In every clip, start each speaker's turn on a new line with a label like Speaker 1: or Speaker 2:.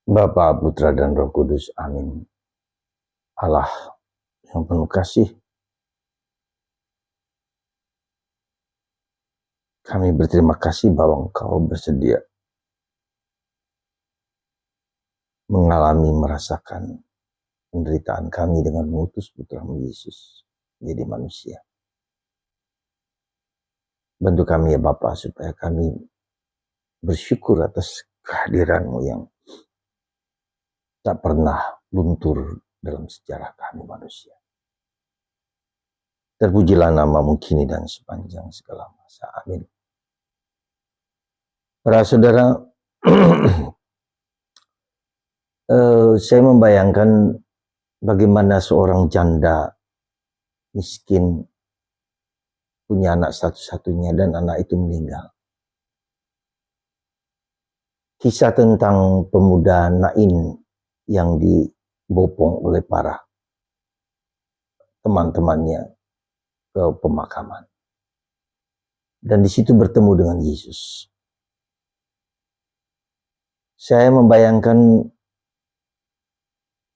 Speaker 1: Bapa, Putra, dan Roh Kudus. Amin. Allah yang penuh kasih, kami berterima kasih bahwa Engkau bersedia merasakan penderitaan kami dengan mengutus Putra-Mu Yesus menjadi manusia. Bantu kami ya Bapa, supaya kami bersyukur atas kehadiran-Mu yang tak pernah luntur dalam sejarah kami manusia. Terpujilah nama-Mu kini dan sepanjang segala masa. Amin. Para saudara, saya membayangkan bagaimana seorang janda miskin punya anak satu-satunya dan anak itu meninggal. Kisah tentang pemuda Nain yang dibopong oleh para teman-temannya ke pemakaman. Dan di situ bertemu dengan Yesus. Saya membayangkan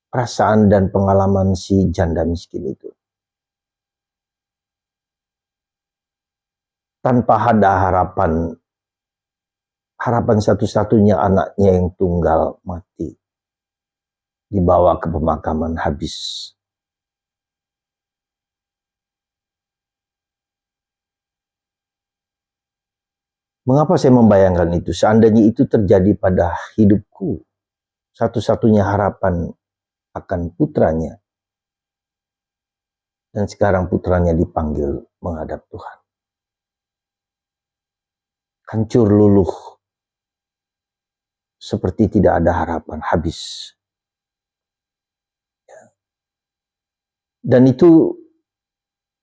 Speaker 1: perasaan dan pengalaman si janda miskin itu. Tanpa ada harapan satu-satunya anaknya yang tunggal mati, dibawa ke pemakaman habis. Mengapa saya membayangkan itu? Seandainya itu terjadi pada hidupku, satu-satunya harapan akan putranya, dan sekarang putranya dipanggil menghadap Tuhan. Hancur luluh, seperti tidak ada harapan, habis. Dan itu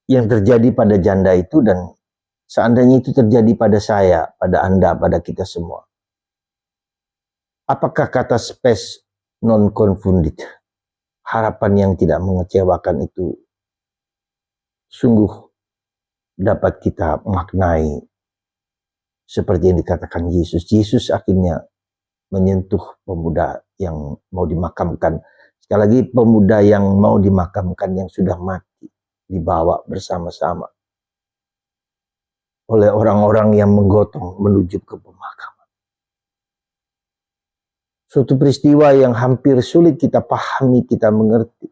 Speaker 1: yang terjadi pada janda itu, dan seandainya itu terjadi pada saya, pada Anda, pada kita semua. Apakah kata space non-confounded, harapan yang tidak mengecewakan itu, sungguh dapat kita maknai seperti yang dikatakan Yesus. Yesus akhirnya menyentuh pemuda yang mau dimakamkan. Sekali lagi, pemuda yang mau dimakamkan, yang sudah mati, dibawa bersama-sama oleh orang-orang yang menggotong menuju ke pemakaman. Suatu peristiwa yang hampir sulit kita pahami, kita mengerti.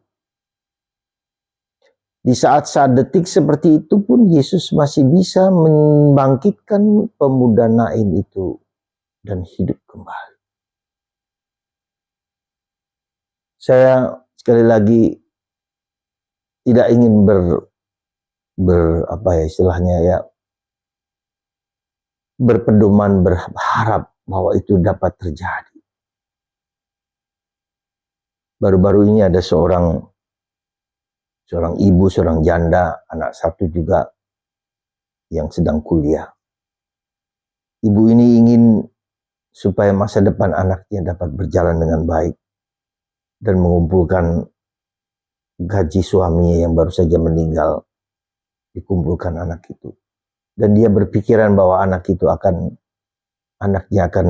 Speaker 1: Di saat-saat detik seperti itu pun Yesus masih bisa membangkitkan pemuda Nain itu dan hidup kembali. Saya sekali lagi tidak ingin berpedoman, berharap bahwa itu dapat terjadi. Baru-baru ini ada seorang ibu, seorang janda, anak satu juga yang sedang kuliah. Ibu ini ingin supaya masa depan anaknya dapat berjalan dengan baik dan mengumpulkan gaji suaminya yang baru saja meninggal, dikumpulkan anak itu. Dan dia berpikiran bahwa anaknya akan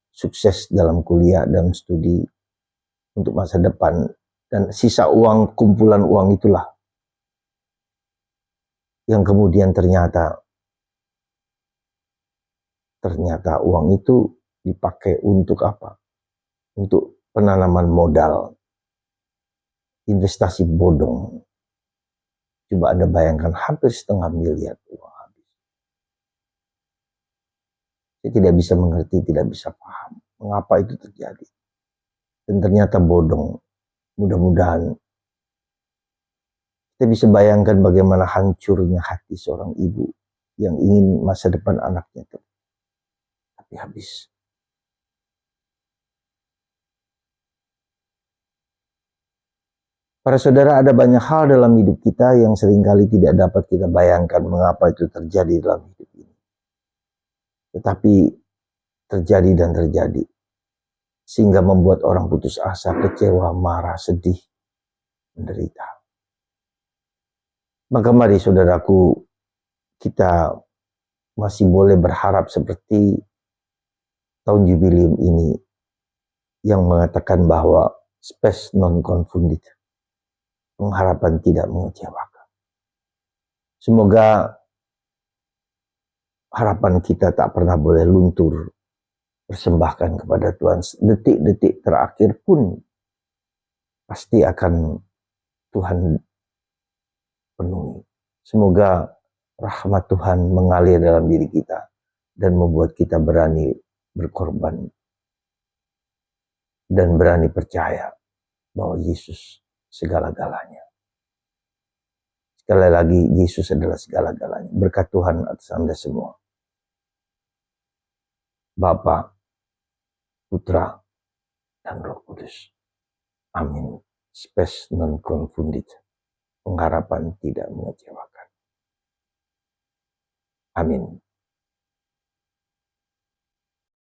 Speaker 1: sukses dalam kuliah dan studi untuk masa depan. Dan sisa uang, kumpulan uang itulah yang kemudian ternyata uang itu dipakai untuk apa? Untuk penanaman modal, investasi bodong. Coba Anda bayangkan, hampir 1,5 miliar uang habis. Saya tidak bisa mengerti, tidak bisa paham mengapa itu terjadi. Dan ternyata bodong. Mudah-mudahan kita bisa bayangkan bagaimana hancurnya hati seorang ibu yang ingin masa depan anaknya tapi habis. Para saudara, ada banyak hal dalam hidup kita yang seringkali tidak dapat kita bayangkan mengapa itu terjadi dalam hidup ini. Tetapi terjadi dan terjadi. Sehingga membuat orang putus asa, kecewa, marah, sedih, menderita. Maka mari saudaraku, kita masih boleh berharap seperti tahun jubilium ini, yang mengatakan bahwa spes non confundit, pengharapan tidak mengecewakan. Semoga harapan kita tak pernah boleh luntur, persembahkan kepada Tuhan. Detik-detik terakhir pun pasti akan Tuhan penuhi. Semoga rahmat Tuhan mengalir dalam diri kita dan membuat kita berani berkorban dan berani percaya bahwa Yesus segala-galanya. Sekali lagi, Yesus adalah segala-galanya. Berkat Tuhan atas Anda semua. Bapa, Putra, dan Roh Kudus. Amin. Spes non confundit. Pengharapan tidak mengecewakan. Amin.